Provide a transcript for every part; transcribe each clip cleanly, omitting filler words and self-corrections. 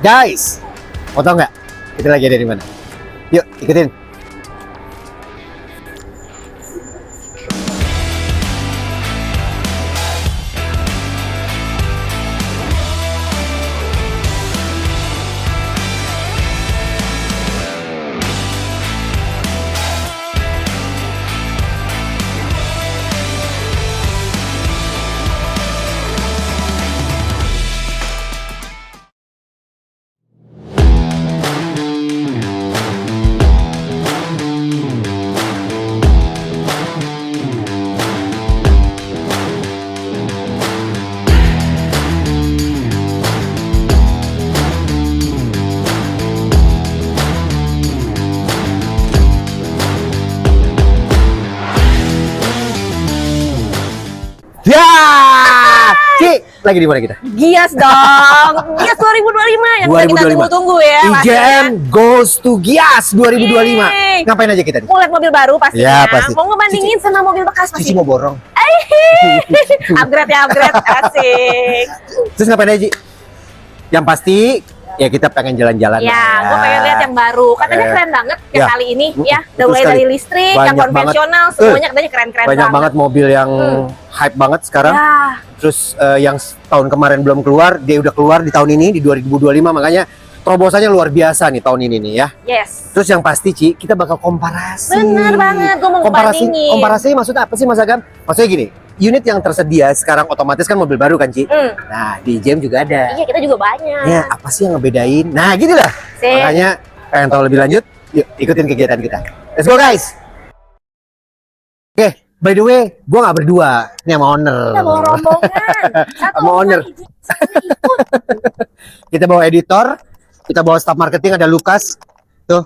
Guys, mau tau nggak kita lagi ada di mana? Yuk, ikutin. Ya, Ci, lagi di mana kita? Gias dong, Gias 2025 yang udah kita 2025. tunggu-tunggu ya. IGM goes to Gias 2025. Yeay. Ngapain aja kita nih? Mau lihat mobil baru pastinya. Ya, pasti. Mau ngebandingin sama mobil bekas pasti. Cici mau borong. Upgrade ya, upgrade. Asik. Terus ngapain aja, Ci? Yang pasti ya kita pengen jalan-jalan. Ya, gue pengen lihat yang baru. Katanya keren banget ya Ya. kali ini ya. Udah Betul mulai sekali. dari listrik, Banyak yang konvensional, banget. semuanya katanya keren-keren Banyak banget mobil yang hype banget sekarang. Ya, Terus yang tahun kemarin belum keluar, dia udah keluar di tahun ini di 2025, makanya terobosannya luar biasa nih tahun ini nih ya. yes. Terus yang pasti, Ci, kita bakal komparasi. Bener banget, gue mau ngebandingin. Komparasi maksudnya apa sih, Mas Agam? Maksudnya gini, unit yang tersedia sekarang otomatis kan mobil baru kan, Ci? Nah, di IGM juga ada. Iya, kita juga banyak. Ya, apa sih yang ngebedain? Nah, gini lah. Sip. Makanya pengen tahu lebih lanjut, yuk ikutin kegiatan kita. Let's go, guys. Oke, by the way, gue nggak berdua. Ini sama owner. Kita bawa rombongan. Satu Sama owner. ikut. Kita bawa editor, kita bawa staff marketing, ada Lukas, tuh,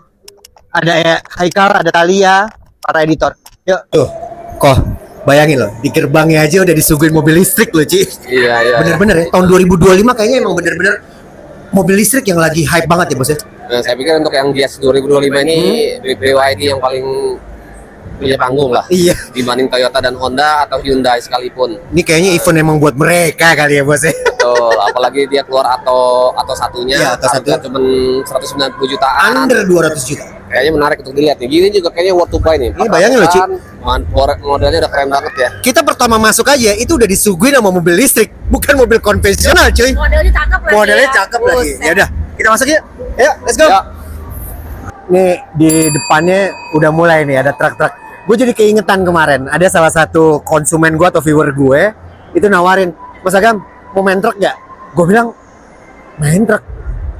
ada Haikal, ada Talia, para editor. Yuk, tuh, kok bayangin loh, di gerbangnya aja udah disuguhin mobil listrik loh, Ci. Iya. Bener-bener ya, tahun 2025 kayaknya emang bener-bener mobil listrik yang lagi hype banget ya, bos ya. Nah, saya pikir untuk yang Gias 2025 ini BYD yang paling punya panggung lah Iya, dibanding Toyota dan Honda atau Hyundai sekalipun. ini kayaknya event emang buat mereka kali ya, bos ya. Betul, apalagi dia keluar atau satunya Iya, atau satu. harga cuma 190 jutaan. Under 200 juta. Kayaknya menarik untuk dilihat nih. Gini juga kayaknya worth to buy nih. Ini bayangin loh, Ci. Modelnya udah keren banget ya. Kita pertama masuk aja itu udah disuguhin sama mobil listrik, bukan mobil konvensional, cuy. Modelnya cakep lagi. Modelnya ya. cakep lagi. Buset. Ya udah, kita masuk yuk. Ayo, let's go. Ya. Nih di depannya udah mulai nih ada truk-truk. Gue jadi keingetan kemarin ada salah satu konsumen gue atau viewer gue itu nawarin, Mas Agam mau main truk gak? Gue bilang main truk.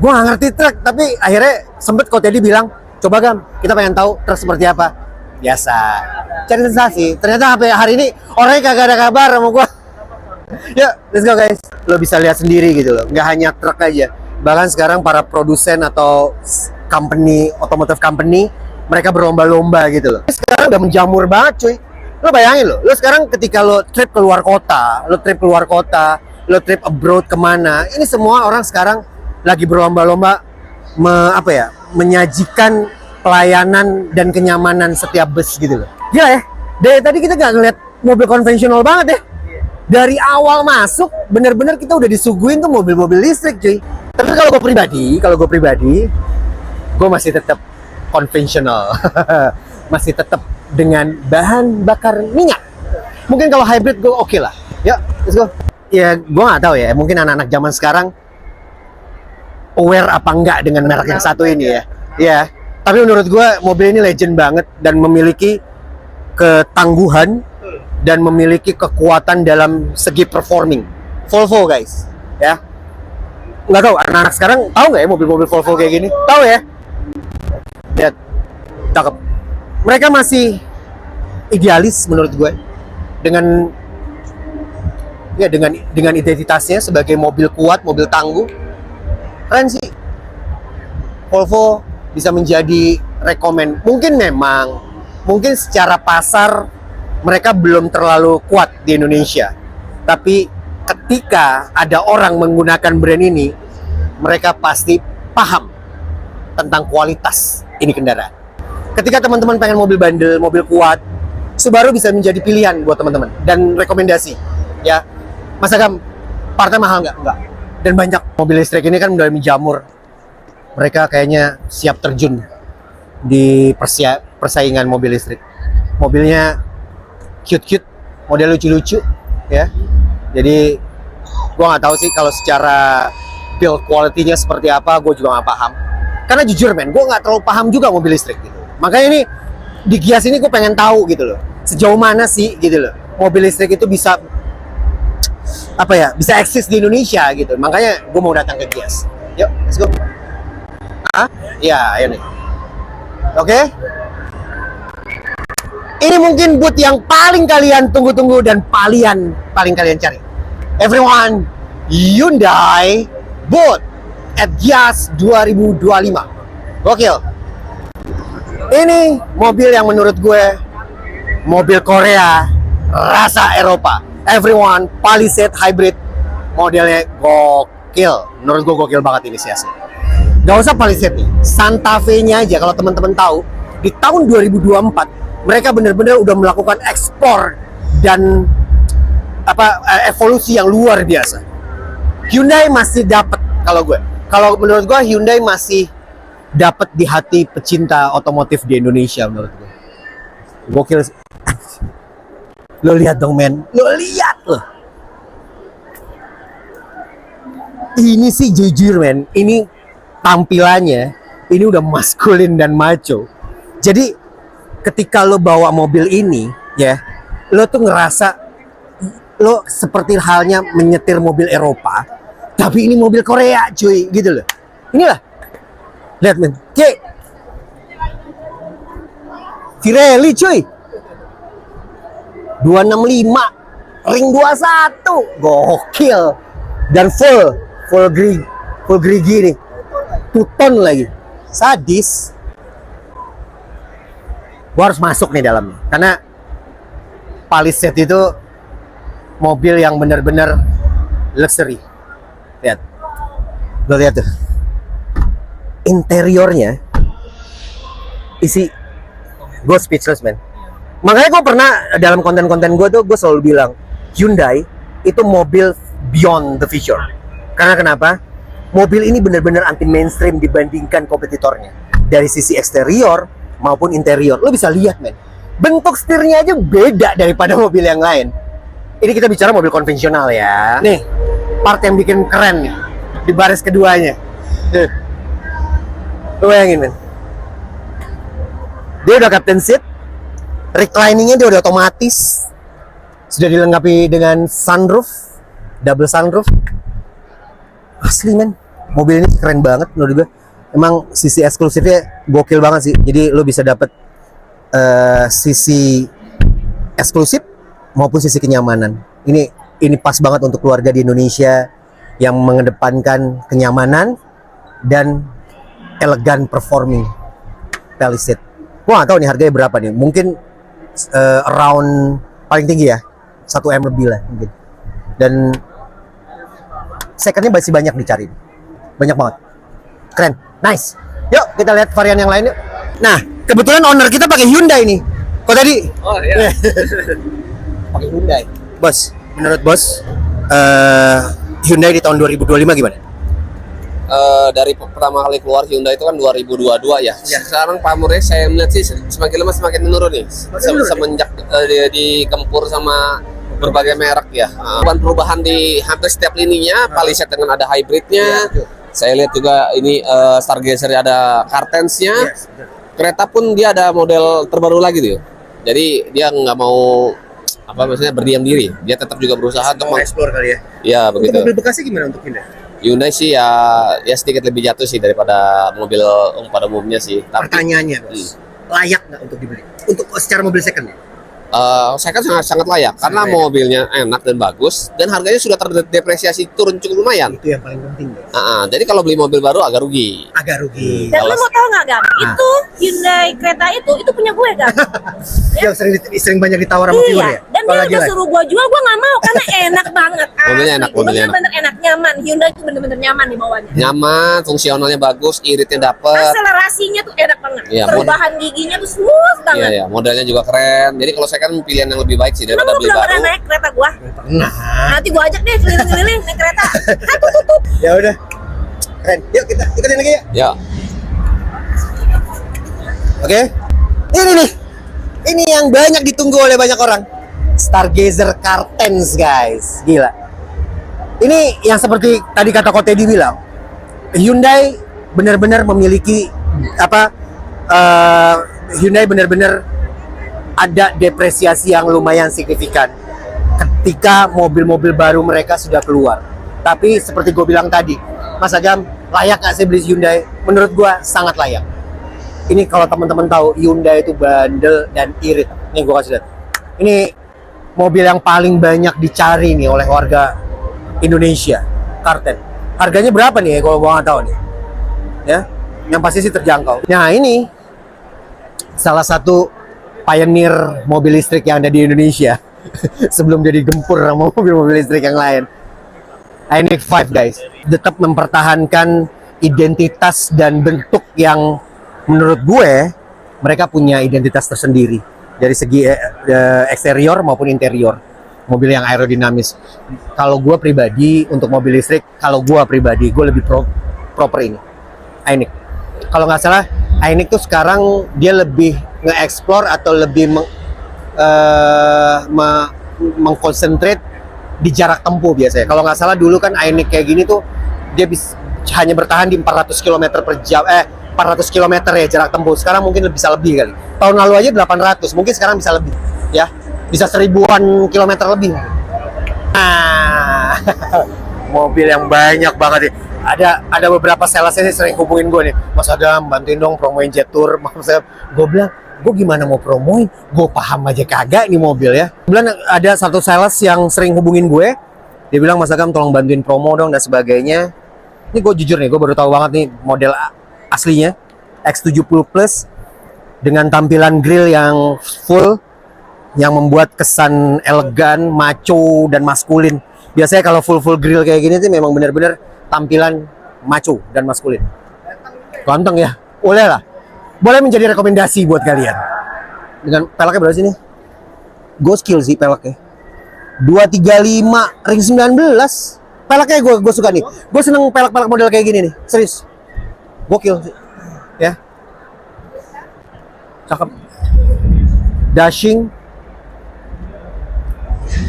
Gue gak ngerti truk, tapi akhirnya sempet kok Teddy bilang, coba Gam kita pengen tahu truk seperti apa. Biasa cari sensasi. Ternyata hari ini orangnya kagak ada kabar sama gue. Yuk, let's go guys. Lo bisa lihat sendiri gitu loh. Nggak hanya truk aja. Bahkan sekarang para produsen atau company, automotive company, mereka berlomba-lomba gitu loh. Sekarang udah menjamur banget, cuy. Lo bayangin lo sekarang ketika lo trip keluar kota, lo trip abroad kemana, ini semua orang sekarang lagi berlomba-lomba menyajikan pelayanan dan kenyamanan setiap bus gitu loh. Gila ya, dari tadi kita nggak ngeliat mobil konvensional banget ya. Dari awal masuk, bener-bener kita udah disuguhin tuh mobil-mobil listrik, cuy. Tapi kalau gue pribadi, gue masih tetap konvensional. Masih tetap dengan bahan bakar minyak. Mungkin kalau hybrid gue oke lah. Yuk, let's go. Ya, gue nggak tahu ya. Mungkin anak-anak zaman sekarang aware apa enggak dengan merek yang satu ini ya. Ya, tapi menurut gue mobil ini legend banget dan memiliki ketangguhan dan memiliki kekuatan dalam segi performing. Volvo guys, ya. Nggak tahu anak-anak sekarang tahu nggak ya mobil-mobil Volvo kayak gini? Tahu ya? Lihat, cakep. Mereka masih idealis menurut gue dengan identitasnya sebagai mobil kuat, mobil tangguh. Keren sih. Volvo bisa menjadi rekomen. Mungkin secara pasar mereka belum terlalu kuat di Indonesia. Tapi ketika ada orang menggunakan brand ini, mereka pasti paham tentang kualitas ini kendaraan. Ketika teman-teman pengen mobil bandel, mobil kuat, Subaru bisa menjadi pilihan buat teman-teman dan rekomendasi. Ya, Mas Agam, partnya mahal nggak? Enggak. Dan banyak mobil listrik ini kan udah menjamur mereka kayaknya siap terjun di persaingan mobil listrik. Mobilnya cute-cute, model lucu-lucu ya. Jadi gua nggak tahu sih kalau secara build quality-nya seperti apa, gue juga nggak paham. Karena jujur men, gue nggak terlalu paham juga mobil listrik gitu. Makanya ini di Gias ini gue pengen tahu gitu loh, sejauh mana sih gitu loh mobil listrik itu bisa apa ya, bisa eksis di Indonesia gitu. Makanya gue mau datang ke Gias. Yuk, let's go. Ya, ayo nih. Oke. Ini mungkin booth yang paling kalian tunggu-tunggu dan paling kalian cari. Everyone, Hyundai booth at Gias 2025. Gokil. Ini mobil yang menurut gue mobil Korea rasa Eropa. Everyone, Palisade hybrid, modelnya gokil. Menurut gue gokil banget ini sih asli. Gak usah Palisade nih, Santa Fe-nya aja kalau teman-teman tahu di tahun 2024 mereka benar-benar udah melakukan ekspor dan evolusi yang luar biasa. Hyundai masih dapat kalau menurut gue Hyundai masih dapat di hati pecinta otomotif di Indonesia menurut gue. Gokil. Lo lihat dong men, lo lihat loh. Ini sih jujur men, ini tampilannya ini udah maskulin dan macho. Jadi ketika lo bawa mobil ini ya, lo tuh ngerasa lo seperti halnya menyetir mobil Eropa, tapi ini mobil Korea cuy gitu loh. Inilah, lihat men, Pirelli cuy, 265 ring 21, gokil, dan full grigi nih, 2 ton lagi, sadis. Gua harus masuk nih dalamnya karena Palisade itu mobil yang benar-benar luxury. Lihat, lo lihat tuh interiornya, isi gue speechless man. Makanya gue pernah dalam konten-konten gue tuh gue selalu bilang Hyundai itu mobil beyond the future. Karena kenapa? Mobil ini benar-benar anti mainstream dibandingkan kompetitornya dari sisi eksterior maupun interior. Lo bisa lihat men, bentuk setirnya aja beda daripada mobil yang lain. Ini kita bicara mobil konvensional ya. Nih, part yang bikin keren nih di baris keduanya. Lo bayangin men, dia udah captain seat, recliningnya dia udah otomatis, sudah dilengkapi dengan sunroof, double sunroof. Asli men, mobil ini keren banget menurut gue. Emang sisi eksklusifnya gokil banget sih. Jadi lo bisa dapet sisi eksklusif maupun sisi kenyamanan. Ini pas banget untuk keluarga di Indonesia yang mengedepankan kenyamanan dan elegan performing Palisade. Gua nggak tahu nih harganya berapa nih. Mungkin around paling tinggi ya 1 M lebih lah mungkin. Dan secondnya masih banyak dicari, banyak banget. Keren, nice. Yuk kita lihat varian yang lain yuk. Nah, kebetulan owner kita pakai Hyundai nih. Kok tadi? Oh iya. Pakai Hyundai. Bos, menurut bos, Hyundai di tahun 2025 gimana? Dari pertama kali keluar Hyundai itu kan 2022 ya. Sekarang pamornya saya melihat sih semakin lama semakin menurun nih. Semenjak digempur sama berbagai merek ya. Perubahan di hampir setiap lininya, Palisade dengan ada hybridnya. Saya lihat juga ini Stargazer ada Cartens-nya. Kereta pun dia ada model terbaru lagi tuh. Jadi dia nggak mau maksudnya berdiam diri. Dia tetap juga berusaha untuk mengeksplor kali ya. Iya begitu. Untuk mobil bekasnya gimana untuk Hyundai? Hyundai sih ya sedikit lebih jatuh sih daripada mobil pada umumnya sih. Pertanyaannya bos, layak nggak untuk dibeli? Untuk secara mobil second ya? Saya kan sangat layak karena mobilnya enak dan bagus dan harganya sudah terdepresiasi turun cukup lumayan. Itu yang paling penting guys. Jadi kalau beli mobil baru agak rugi. Dan lo mau tahu nggak Gam? Itu Hyundai kereta itu punya gue Gam. Yang sering banyak ditawar sama viewer ya. Dan dia udah suruh gue jual, gue nggak mau karena enak banget. Mobilnya enak, bener-bener enak, nyaman. Hyundai itu bener-bener nyaman di bawahnya. Nyaman, fungsionalnya bagus, iritnya dapet. Akselerasinya tuh enak banget. Iya, perubahan giginya tuh smooth banget. Iya, modelnya juga keren. Jadi kalau saya kan pilihan yang lebih baik sih daripada beli baru. Pernah naik kereta gua? Pernah. Nanti gua ajak deh keliling-keliling naik kereta. Ya udah. Keren. Yuk kita ikutin lagi ya. Ya. Oke. Ini nih. Ini yang banyak ditunggu oleh banyak orang. Stargazer Car10 guys. Gila. Ini yang seperti tadi kata Ko Teddy bilang. Hyundai benar-benar memiliki apa Hyundai benar-benar ada depresiasi yang lumayan signifikan ketika mobil-mobil baru mereka sudah keluar. Tapi seperti gue bilang tadi, Mas Agam, layak nggak sih beli Hyundai? Menurut gue sangat layak. Ini kalau teman-teman tahu Hyundai itu bandel dan irit. Nih gue kasih lihat. Ini mobil yang paling banyak dicari nih oleh warga Indonesia, Car10. Harganya berapa nih kalau gue nggak tahu nih? Ya, yang pasti sih terjangkau. Nah ini salah satu pioneer mobil listrik yang ada di Indonesia sebelum jadi gempur sama mobil-mobil listrik yang lain. iNIQ 5 guys, tetap mempertahankan identitas dan bentuk yang menurut gue mereka punya identitas tersendiri dari segi eksterior maupun interior. Mobil yang aerodinamis. Kalau gue pribadi untuk mobil listrik, gue lebih proper ini iNIQ. Kalau nggak salah iNIQ tuh sekarang dia lebih nge-explore atau lebih mengkonsentrate di jarak tempuh biasanya. Kalau nggak salah dulu kan iNIQ kayak gini tuh dia hanya bertahan di 400 km per jam 400 km ya jarak tempuh. Sekarang mungkin bisa lebih kali. Tahun lalu aja 800, mungkin sekarang bisa lebih ya. Bisa 1000-an kilometer lebih. Nah, mobil yang banyak banget nih. Ada beberapa salesnya sering hubungin gue nih, Mas Adam bantuin dong promoin Jetour. Gue bilang, gue gimana mau promoin? Gue paham aja kagak nih mobil ya. Kemudian ada satu sales yang sering hubungin gue. Dia bilang, Mas Agam tolong bantuin promo dong dan sebagainya. Ini gue jujur nih, gue baru tahu banget nih model aslinya X70 Plus dengan tampilan grill yang full, yang membuat kesan elegan, macho dan maskulin. Biasanya kalau full grill kayak gini tuh memang benar-benar tampilan macho dan maskulin. Ganteng ya, boleh menjadi rekomendasi buat kalian. Dengan peleknya berapa sih nih? Gokil sih peleknya. 235 ring 19. Peleknya gue suka nih. Gue seneng pelek-pelek model kayak gini nih, serius. Gokil sih. Ya. Cakep. Dashing.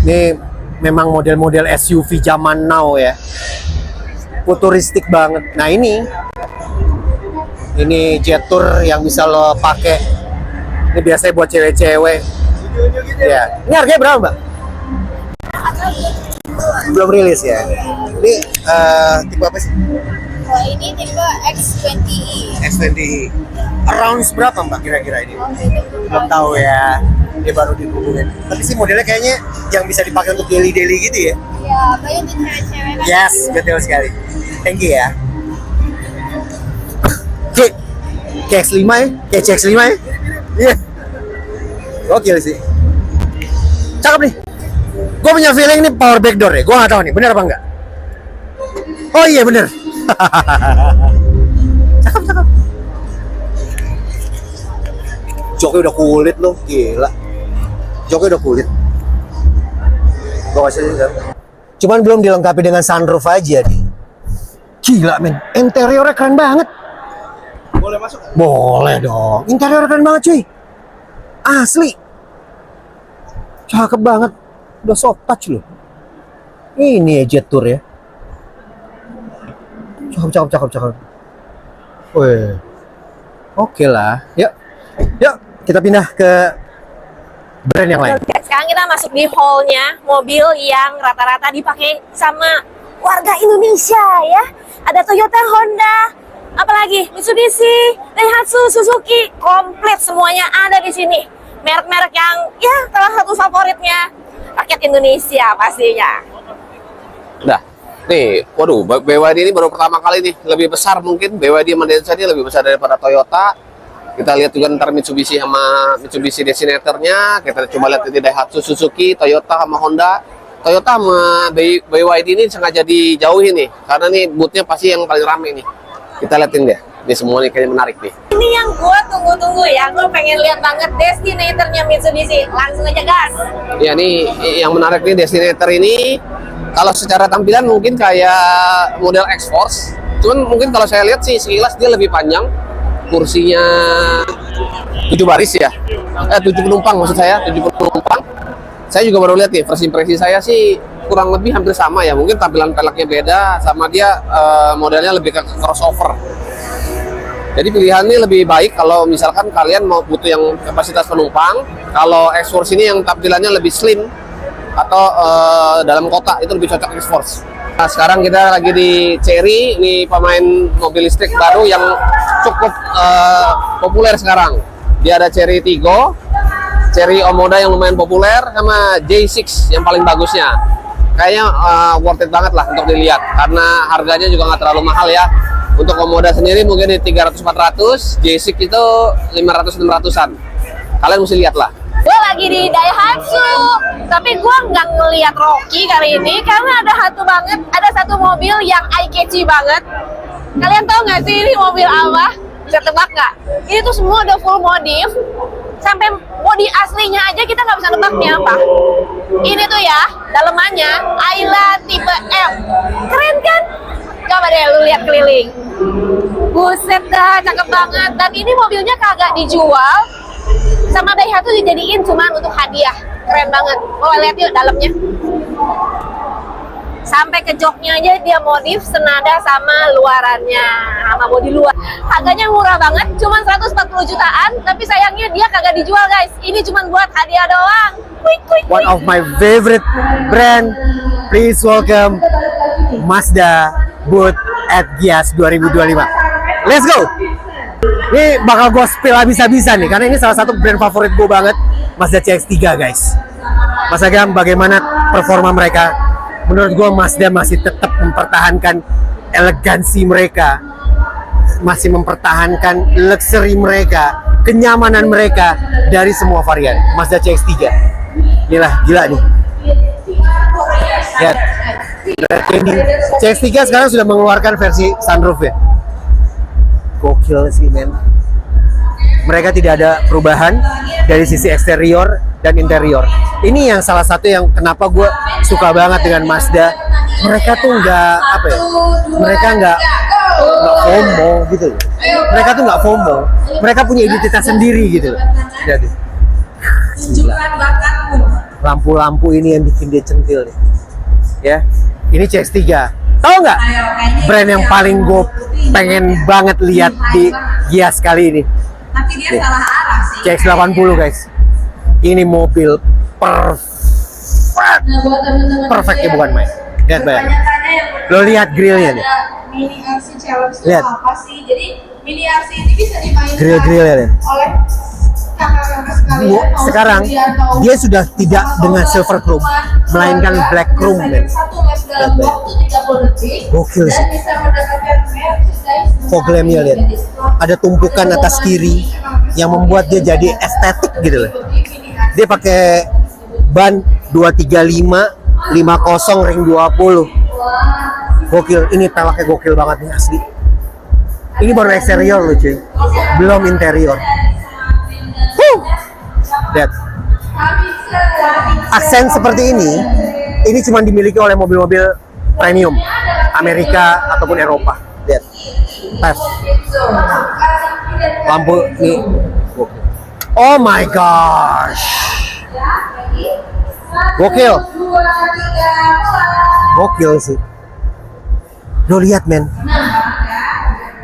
Ini memang model-model SUV zaman now ya. Futuristik banget. Nah ini Jetour yang bisa lo pakai. Ini biasanya buat cewek-cewek. Ya. Ini harganya berapa, Mbak? Belum rilis ya. Ini tipe apa sih? Oh, ini tipe X20i. X20i. Around berapa, Mbak, kira-kira ini? Belum tahu ya. Dia baru dihubungin. Tapi sih modelnya kayaknya yang bisa dipakai untuk daily gitu ya. Iya, apalagi untuk cewek-cewek kan. Yes, betul sekali. Thank you ya. Kayak X5 ya? Kayak CX5 ya? Iya. Gokil sih. Cakep nih. Gue punya feeling nih power backdoor ya. Gue nggak tahu nih, bener apa enggak? Oh iya bener. Cakep. Joknya udah kulit loh, gila. Joknya udah kulit. Gue kasih lihat. Cuman belum dilengkapi dengan sunroof aja nih. Gila men, interiornya keren banget. Boleh masuk? Boleh dong. Interiornya keren banget cuy. Asli. Cakep banget. Udah soft touch loh. Ini ya Jetour ya. Cakep. Wih. Oke lah. Yuk, kita pindah ke brand yang lain. Sekarang kita masuk di hall-nya mobil yang rata-rata dipakai sama warga Indonesia ya. Ada Toyota, Honda, apalagi Mitsubishi, Daihatsu, Suzuki, komplit semuanya ada di sini. Merek-merek yang ya salah satu favoritnya rakyat Indonesia pastinya. Nah, nih, waduh, BYD ini baru pertama kali nih, lebih besar mungkin. BYD sama Denza ini lebih besar daripada Toyota. Kita lihat juga ntar Mitsubishi sama Mitsubishi Designator-nya. Kita coba lihat di Daihatsu, Suzuki, Toyota sama Honda. Toyota sama BYD ini sengaja dijauhin nih, karena nih boothnya pasti yang paling rame nih. Kita liatin deh, ini semua nih kayaknya menarik nih. Ini yang gue tunggu-tunggu ya, gue pengen lihat banget Destinator-nya Mitsubishi. Langsung aja gas. Ya nih, yang menarik nih Destinator ini, kalau secara tampilan mungkin kayak model X-Force. Cuman mungkin kalau saya lihat sih sekilas dia lebih panjang. Kursinya 7 baris ya. 7 penumpang maksud saya, 7 penumpang. Saya juga baru lihat nih, first impresi saya sih kurang lebih hampir sama ya. Mungkin tampilan peleknya beda, sama dia modelnya lebih ke crossover. Jadi pilihannya lebih baik kalau misalkan kalian mau butuh yang kapasitas penumpang. Kalau X-Force ini yang tampilannya lebih slim atau dalam kota itu lebih cocok X-Force. Nah, sekarang kita lagi di Chery, ini pemain mobil listrik baru yang cukup populer sekarang. Dia ada Chery Tiggo, Chery Omoda yang lumayan populer, sama J6 yang paling bagusnya. Kayaknya worth it banget lah untuk dilihat karena harganya juga nggak terlalu mahal ya. Untuk Omoda sendiri mungkin di 300-400, J6 itu 500-600an. Kalian mesti lihat lah. Gue lagi di Daihatsu, tapi gue nggak ngeliat Rocky kali ini karena ada satu mobil yang eye-catchy banget. Kalian tahu nggak sih ini mobil apa? Bisa tebak nggak? Ini tuh semua udah full modif, sampai bodi aslinya aja kita nggak bisa nebaknya apa. Ini tuh ya, dalemannya Ayla tipe M. Keren kan? Coba deh lu lihat keliling. Buset dah, cakep banget. Dan ini mobilnya kagak dijual, sama Daihatsu dijadiin cuman untuk hadiah. Keren banget. Oh, lihat yuk dalamnya. Sampai ke joknya aja dia modif senada sama luarannya, sama bodi luar. Harganya murah banget, cuma 140 jutaan, tapi sayangnya dia kagak dijual guys. Ini cuma buat hadiah doang. Quick, quick, quick. One of my favorite brand. Please welcome Mazda Booth at Gias 2025. Let's go. Ini bakal gue spill habis-habisan nih, karena ini salah satu brand favorit gue banget, Mazda CX-3 guys. Mas Agam, bagaimana performa mereka? Menurut gue Mazda masih tetap mempertahankan elegansi mereka, masih mempertahankan luxury mereka, kenyamanan mereka dari semua varian. Mazda CX-3, inilah gila nih. Lihat, CX-3 sekarang sudah mengeluarkan versi sunroof ya. Gokil sih men. Mereka tidak ada perubahan dari sisi eksterior dan interior. Ini yang salah satu yang kenapa gue suka banget dengan Mazda. Mereka tuh nggak apa ya? Mereka nggak FOMO gitu loh. Mereka tuh nggak FOMO. Mereka punya identitas sendiri gitu loh. Jadi lampu-lampu ini yang bikin dia centil nih. Ya, ini CX-3. Tahu nggak brand yang paling gue pengen banget lihat di Gias kali ini? Tapi dia salah arah sih. CX-80 guys. Ini mobil perfect. Perfect ya, bukan main. Lihat bayang. Lo lihat grillnya nih. Mini RC Challenge itu Lihat. apa sih? Jadi mini RC ini bisa dimainkan Grill-grillnya nih. oleh kakak-kakak sekalian. Sekarang dia sudah tidak dengan silver chrome, melainkan black chrome men. Satu lap dalam waktu 30 detik. Gokil sih. Dan bisa mendapatkan merchandise. Fog lamp-nya lihat. Ada tumpukan atas kiri yang membuat dia jadi estetik gitu loh. Dia pakai ban 235 50 ring 20. Gokil, ini pelaknya gokil banget nih asli. Ini baru eksterior loh cuy, belum interior. Lihat, aksen seperti ini cuma dimiliki oleh mobil-mobil premium Amerika ataupun Eropa. Lihat, tes lampu nih. Oh my gosh, gokil, gokil sih. Lo lihat men,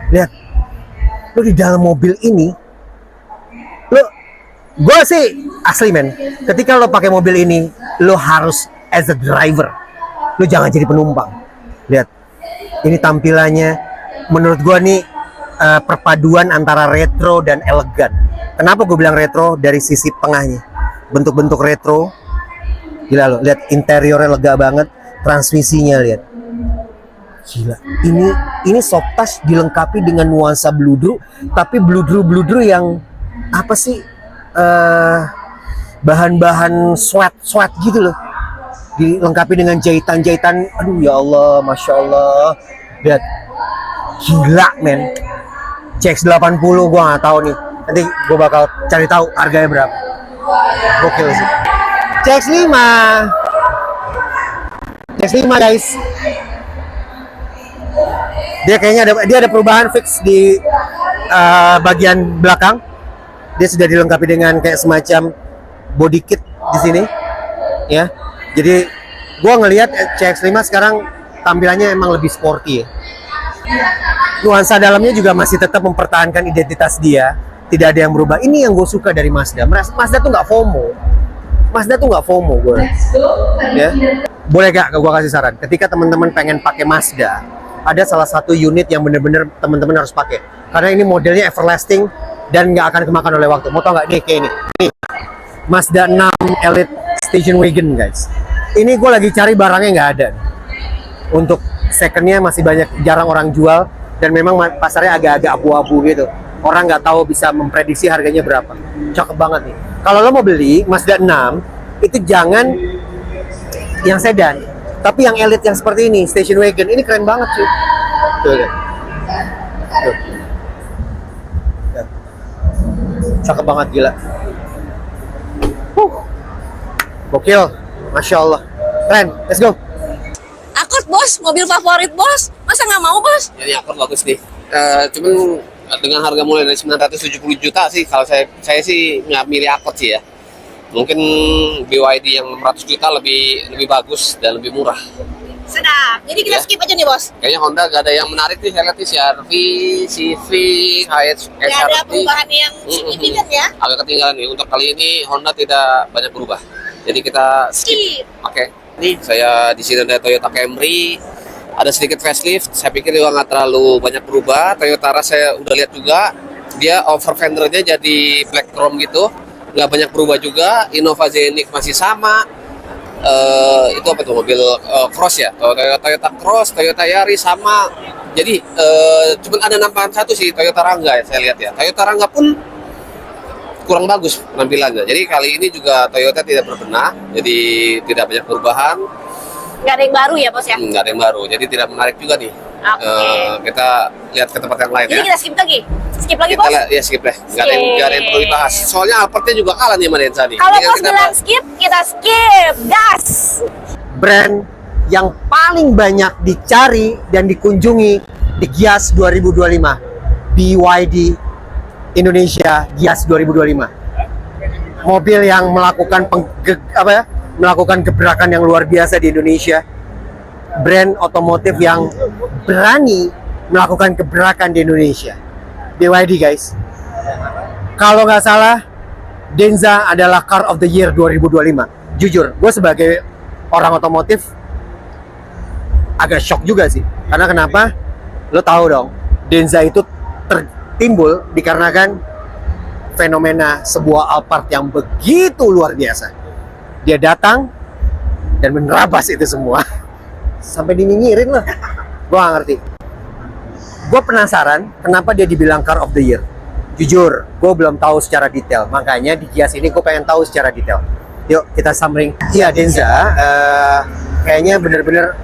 lihat, lo di dalam mobil ini, gue sih asli men, ketika lo pakai mobil ini, lo harus as a driver, lo jangan jadi penumpang. Lihat, ini tampilannya, menurut gue nih perpaduan antara retro dan elegan. Kenapa gue bilang retro? Dari sisi tengahnya, bentuk-bentuk retro, gila lo, lihat interiornya lega banget, transmisinya lihat. Gila, ini soft touch dilengkapi dengan nuansa bludru, tapi bludru yang apa sih, bahan-bahan sweat gitu loh, dilengkapi dengan jahitan-jahitan. Aduh ya Allah, Masya Allah. Lihat, gila men. CX-80 gua nggak tahu nih, nanti gua bakal cari tahu harganya berapa. Gokil sih. CX-5 guys. Dia kayaknya ada perubahan fix di bagian belakang. Dia sudah dilengkapi dengan kayak semacam body kit di sini, ya. Jadi gua ngelihat CX-5 sekarang tampilannya emang lebih sporty ya. Nuansa dalamnya juga masih tetap mempertahankan identitas dia, tidak ada yang berubah. Ini yang gue suka dari Mazda. Mazda tuh nggak FOMO. Mazda tuh nggak FOMO gue. Ya. Boleh gak gue kasih saran? Ketika teman-teman pengen pakai Mazda, ada salah satu unit yang bener-bener teman-teman harus pakai. Karena ini modelnya everlasting dan nggak akan kemakan oleh waktu. Mau tau nggak nih kayak ini? Nih, Mazda 6 Elite Station Wagon guys. Ini gue lagi cari barangnya nggak ada. Untuk secondnya masih banyak, jarang orang jual. Dan memang pasarnya agak-agak abu-abu gitu. Orang nggak tahu bisa memprediksi harganya berapa. Cakep banget nih. Kalau lo mau beli Mazda 6, itu jangan yang sedan, tapi yang elite yang seperti ini, station wagon. Ini keren banget sih. Tuh, lihat. Tuh. Tuh. Cakep banget, gila. Gokil, Masya Allah. Keren, let's go. Accord bos, mobil favorit bos. Masa nggak mau bos? Ini Accord bagus nih. Cuman dengan harga mulai dari 970 juta sih, kalau saya sih nggak milih Accord sih ya. Mungkin BYD yang 600 juta lebih bagus dan lebih murah. Sedap. Jadi kita Ya. skip aja nih bos. Kayaknya Honda gak ada yang menarik nih, saya lihat nih CR-V, Civic, Nggak ada HR-V. perubahan yang signifikan ya. Agak ketinggalan nih. Untuk kali ini Honda tidak banyak berubah. Jadi kita skip. Skip. Oke. Nih saya di sini ada Toyota Camry. Ada sedikit facelift. Saya pikir juga nggak terlalu banyak berubah. Toyota Rush saya udah lihat juga. Dia over fendernya jadi black chrome gitu. Nggak banyak berubah juga. Innova Zenix masih sama. Itu apa tuh mobil Cross ya? Toyota Cross, Toyota Yaris sama. Jadi cuman ada nambahan satu sih, Toyota Rangga ya saya lihat ya. Toyota Rangga pun kurang bagus penampilannya. Jadi kali ini juga Toyota tidak berbenah, jadi tidak banyak perubahan. Nggak ada yang baru ya bos ya. Nggak ada yang baru, jadi tidak menarik juga nih. Oke. Kita lihat ke tempat yang lain Jadi ya. kita skip lagi. Skip lagi Kita bos. lihat, ya skip deh. Nggak ada yang perlu dibahas. Soalnya Alphardnya juga kalah nih sama Denza nih. Kalau Ini kan bos kita bilang bahas. skip, kita skip. Gas. Brand yang paling banyak dicari dan dikunjungi di Gias 2025, BYD Indonesia Gias 2025. Mobil yang melakukan melakukan gebrakan yang luar biasa di Indonesia. Brand otomotif yang berani melakukan gebrakan di Indonesia. BYD guys. Kalau nggak salah, Denza adalah Car of the Year 2025. Jujur, gue sebagai orang otomotif agak shock juga sih. Karena kenapa? Lo tahu dong, Denza itu tertimbul dikarenakan fenomena sebuah Alphard yang begitu luar biasa. Dia datang dan menerabas itu semua. Sampai dinyinyirin lah. Gue gak ngerti. Gue penasaran kenapa dia dibilang Car of the Year. Jujur, gue belum tahu secara detail. Makanya di Gias ini gue pengen tahu secara detail. Yuk kita summering. Iya Denza, kayaknya bener-bener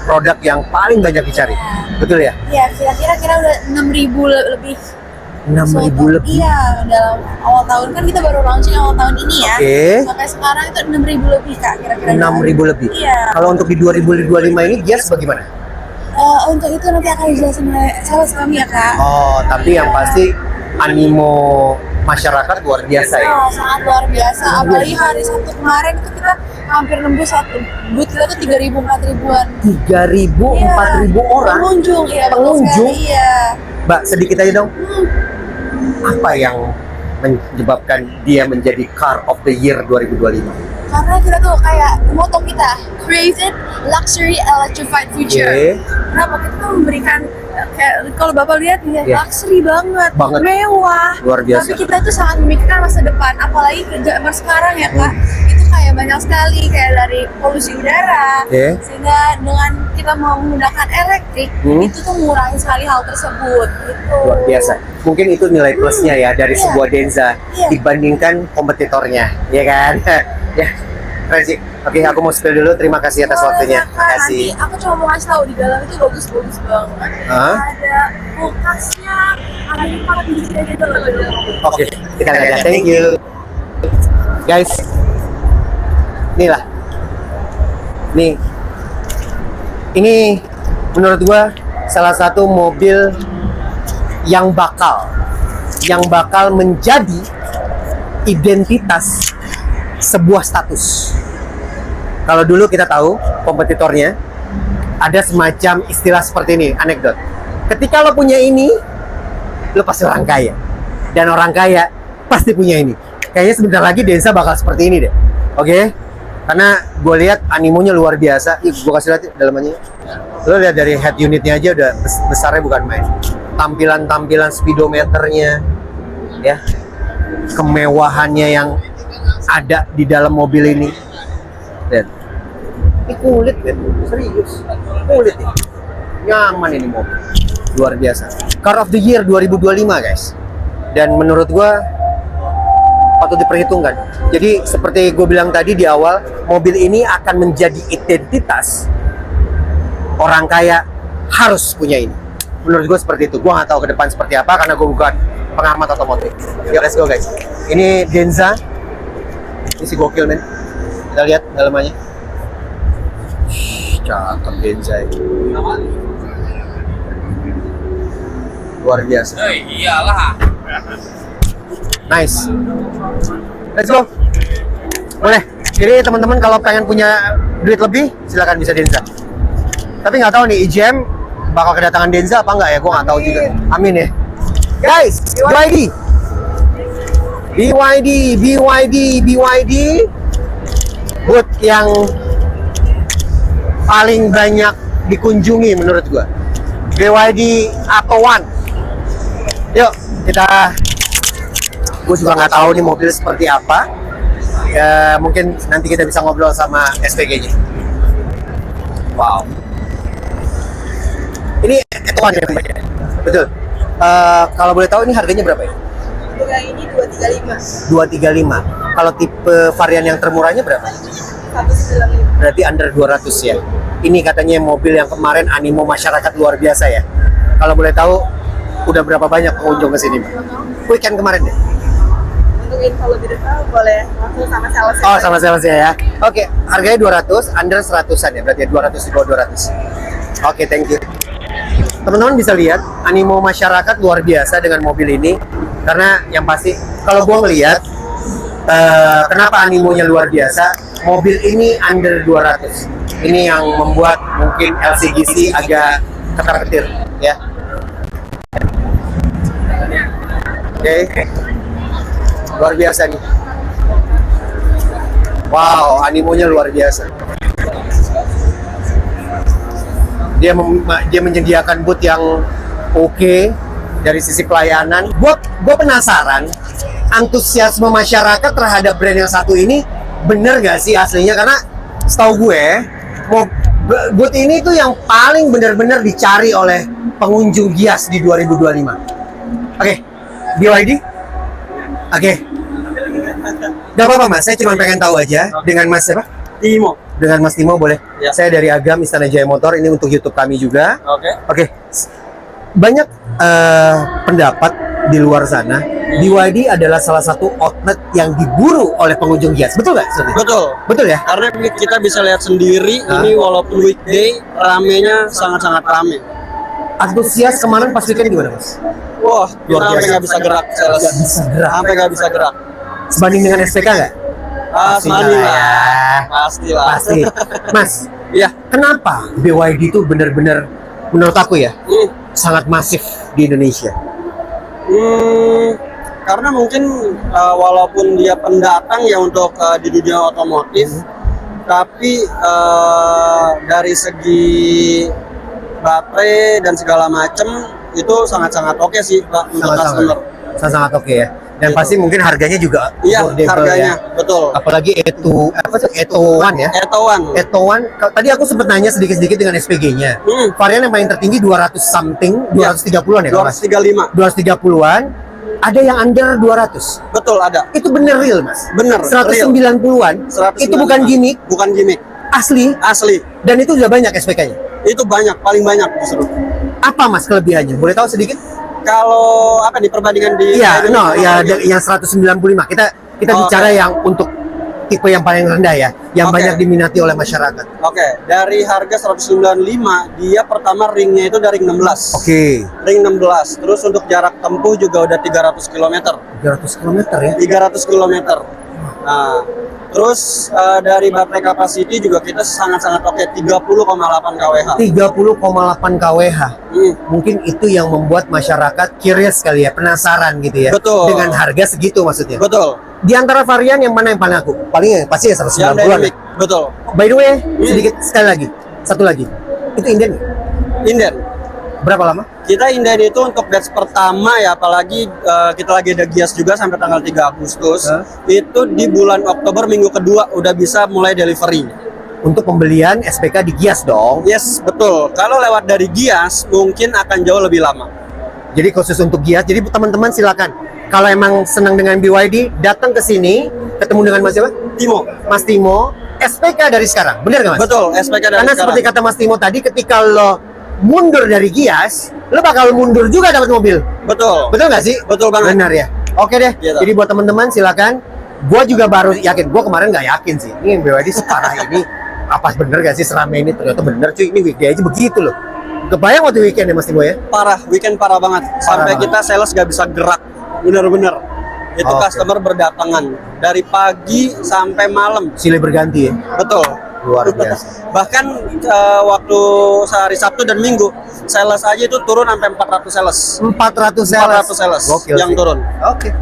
produk yang paling banyak dicari. Betul ya? Iya, kira-kira udah 6.000 lebih. 6.000 lebih. Iya, dalam awal tahun kan kita baru launching awal tahun ini ya. Oke. Sampai sekarang itu 6.000 lebih Kak, kira-kira. 6.000 lebih. Iya. Kalau untuk di 2025 ini Gias bagaimana? Untuk itu nanti akan dijelasin oleh sales kami ya Kak. Oh, tapi yang pasti animo masyarakat luar biasa ya. Oh, sangat luar biasa. Apalagi hari Sabtu kemarin itu kita hampir nembus satu booth kita tuh 3.000 4.000-an. 3.000 4.000 orang. Pengunjung, iya. betul Pengunjung? sekali, Iya. Mbak, sedikit aja dong. Apa yang menyebabkan dia menjadi Car of the Year 2025? Karena kita tuh kayak moto kita, created luxury electrified future. Oke. Kenapa kita tuh memberikan kayak kalau bapak lihat ya Iya. luxury banget, Luar mewah. biasa. Tapi kita tuh sangat memikirkan masa depan, apalagi kerja sekarang ya Kak. Itu kayak banyak sekali kayak dari polusi udara. Oke. Sehingga dengan kita mau menggunakan elektrik, itu tuh mengurangi sekali hal tersebut. Gitu. Luar biasa. Mungkin itu nilai plusnya ya dari Iya. sebuah Denza Iya. dibandingkan kompetitornya, ya kan? Ya, keren sih. Oke, aku mau spill dulu. Terima kasih atas waktunya. Kak, Terima kasih. nanti aku cuma mau kasih tahu di dalam itu bagus-bagus banget. Hah? Ada kulkasnya, ada para biji gitu loh. Oke, kita lihat. Ya. Thank you. Guys, inilah. Nih. Ini menurut gua salah satu mobil yang bakal yang bakal menjadi identitas sebuah status. Kalau dulu kita tahu kompetitornya ada semacam istilah seperti ini, anekdot. Ketika lo punya ini, lo pasti orang kaya. Dan orang kaya pasti punya ini. Kayaknya sebentar lagi Denza bakal seperti ini deh. Oke? Karena gue lihat animonya luar biasa. Gue kasih lihat dalamannya. Lo lihat dari head unitnya aja udah besarnya bukan main. Tampilan-tampilan speedometernya, ya, kemewahannya yang ada di dalam mobil ini. Lihat. Ini kulit, kan? Serius. Kulit ini. Nyaman ini mobil. Luar biasa. Car of the Year 2025, guys. Dan menurut gue patut diperhitungkan. Jadi seperti gue bilang tadi di awal, mobil ini akan menjadi identitas orang kaya harus punya ini. Menurut gue seperti itu. Gue nggak tahu ke depan seperti apa karena gue bukan pengamat otomotif. Yuk, let's go guys. Ini Denza. Ini si gokil men. Kita lihat dalamannya. Cakep Denza ini. Luar biasa. Iyalah. Nice. Let's go. Boleh. Jadi teman-teman kalau pengen punya duit lebih, silakan bisa Denza. Tapi nggak tahu nih IJM bakal kedatangan Denza apa nggak ya? Gue nggak tahu juga. Amin ya. Guys, BYD. Booth yang paling banyak dikunjungi menurut gue. BYD Atto One. Yuk kita. Gue juga nggak tahu nih mobil seperti apa. Ya, mungkin nanti kita bisa ngobrol sama SPG-nya. Wow. Ini Atto One ya, Mbak? Betul. Kalau boleh tahu ini harganya berapa ya? Untuk yang ini 235. 235. Kalau tipe varian yang termurahnya berapa? 195. Berarti under 200 ya. Ini katanya mobil yang kemarin animo masyarakat luar biasa ya. Kalau boleh tahu udah berapa banyak pengunjung ke sini, Mbak? Weekend kemarin deh. Untuk info lebih detail boleh langsung sama sales. Oh, sama salesnya ya. Oke, harganya 200, under 100-an ya. Berarti 200 di bawah 200. Oke, thank you. Teman-teman bisa lihat animo masyarakat luar biasa dengan mobil ini. Karena yang pasti kalau gua ngelihat kenapa animonya luar biasa, mobil ini under 200. Ini yang membuat mungkin LCGC agak ketar-ketir ya. Oke. Luar biasa nih. Wow, animonya luar biasa. Dia menyediakan booth yang oke dari sisi pelayanan. Gue penasaran antusiasme masyarakat terhadap brand yang satu ini bener gak sih aslinya? Karena setahu gue booth ini tuh yang paling bener-bener dicari oleh pengunjung Gias di 2025. Oke, BYD. Oke. Gak apa-apa mas, saya cuma pengen tahu aja dengan mas siapa? Timo. Dengan Mas Timo boleh? Ya. Saya dari Agam Istana Jaya Motor, ini untuk YouTube kami juga. Oke. Oke. Banyak pendapat di luar sana, BYD adalah salah satu outlet yang diburu oleh pengunjung Gias. Betul nggak? Betul. Betul ya? Karena kita bisa lihat sendiri ini walaupun weekday ramenya sangat-sangat rame. Antusias kemarin pas weekend gimana mas? Wah, Luar kita sampai biasa. nggak bisa gerak, sales. Nggak bisa gerak. Sampai nggak bisa gerak. Sebanding dengan SPK nggak? Pasti lah lah. Pasti lah. Pasti. Mas, Iya. kenapa BYD itu benar-benar menurut aku ya sangat masif di Indonesia? Karena mungkin walaupun dia pendatang ya untuk di dunia otomotif, tapi dari segi baterai dan segala macam itu sangat-sangat oke sih Pak untuk customer. Sangat oke ya. Dan Gitu. pasti mungkin harganya juga Iya, affordable harganya ya. betul. Apalagi Atto One ya. Atto One, tadi aku sempat nanya sedikit-sedikit dengan SPG-nya. Varian yang paling tertinggi 200 something, 230-an ya kalau nggak salah? 235. 230-an. Ada yang under 200. Betul ada. Itu bener real, Mas. Bener, 190-an. 195. Itu bukan gimmick, Bukan gimmick. asli. Asli. Dan itu udah banyak SPK-nya. Itu banyak, paling banyak justru. Apa Mas kelebihannya? Boleh tahu sedikit? Kalau apa nih perbandingan di Iya, Indonesia? yang 195. Kita Oh, bicara yang untuk tipe yang paling rendah ya, yang Oke. banyak diminati oleh masyarakat. Oke, dari harga 195 dia pertama ringnya itu dari 16. Oke, Ring 16. Terus untuk jarak tempuh juga udah 300 km. 300 km ya. 300 km. Nah, terus dari baterai capacity juga kita sangat-sangat oke, 30,8 kWh. 30,8 kWh. Hmm, Mungkin itu yang membuat masyarakat curious kali ya, penasaran gitu ya. Betul. Dengan harga segitu maksudnya. betul. Di antara varian yang mana yang paling aku? Paling ya, pasti ya Yang 190-an. dynamic, betul. By the way, sedikit sekali lagi. Satu lagi. Itu inden nggak? Inden. Berapa lama? Kita inden itu untuk batch pertama ya, apalagi kita lagi ada gias juga sampai tanggal 3 Agustus. Hah? Itu di bulan Oktober minggu kedua udah bisa mulai delivery. Untuk pembelian SPK di Gias dong. Yes, betul. Kalau lewat dari gias mungkin akan jauh lebih lama. Jadi khusus untuk Gias. Jadi teman-teman silakan. Kalau emang senang dengan BYD, datang ke sini, ketemu dengan Mas siapa? Timo. Mas Timo, SPK dari sekarang. Bener nggak Mas? Betul, SPK dari Karena sekarang. seperti kata Mas Timo tadi, ketika lo mundur dari Gias, lo bakal mundur juga dapat mobil. Betul. Betul nggak sih? Betul banget. Benar ya. Oke deh. Gitu. Jadi buat teman-teman silakan. Gua juga baru yakin. Gua kemarin nggak yakin sih. Ini BYD separah ini. Apa bener gak sih serame ini? Ternyata bener cuy. Ini weekday aja begitu loh. Kebayang waktu weekend ya Mas Timo ya? Parah, weekend parah banget. Sampai banget. kita sales gak bisa gerak. Bener-bener. Itu Oke. customer berdatangan dari pagi sampai malam. Silih berganti ya. Betul. Luar biasa. Bahkan waktu sehari Sabtu dan Minggu, sales aja itu turun sampai 400 sales. 400 sales. 400 sales Gokil yang sih. turun. Oke.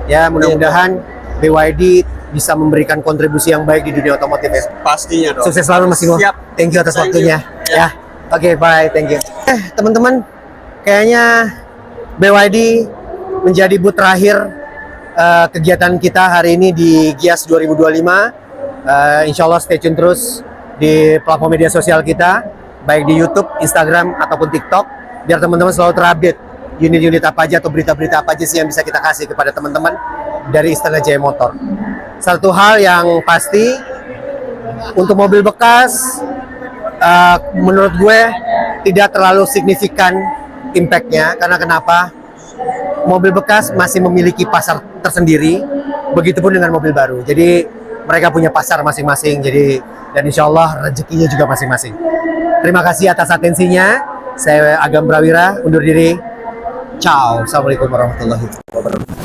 Ya mudah-mudahan BYD bisa memberikan kontribusi yang baik di dunia otomotif ya. Pastinya dong. Sukses selalu Mas Timo. Siap. Thank you atas Thank waktunya. you. Ya. Oke, bye. Thank you. Teman-teman, kayaknya BYD menjadi booth terakhir kegiatan kita hari ini di Gias 2025. Insya Allah stay tune terus di platform media sosial kita, baik di YouTube, Instagram, ataupun TikTok, biar teman-teman selalu terupdate unit-unit apa aja atau berita-berita apa aja sih yang bisa kita kasih kepada teman-teman dari Istana Jaya Motor. Satu hal yang pasti, untuk mobil bekas, menurut gue tidak terlalu signifikan impact-nya. Karena kenapa? Mobil bekas masih memiliki pasar tersendiri, begitupun dengan mobil baru. Jadi mereka punya pasar masing-masing. Jadi dan insya Allah rezekinya juga masing-masing. Terima kasih atas atensinya. Saya Agam Prawira undur diri. Ciao. Assalamualaikum warahmatullahi wabarakatuh.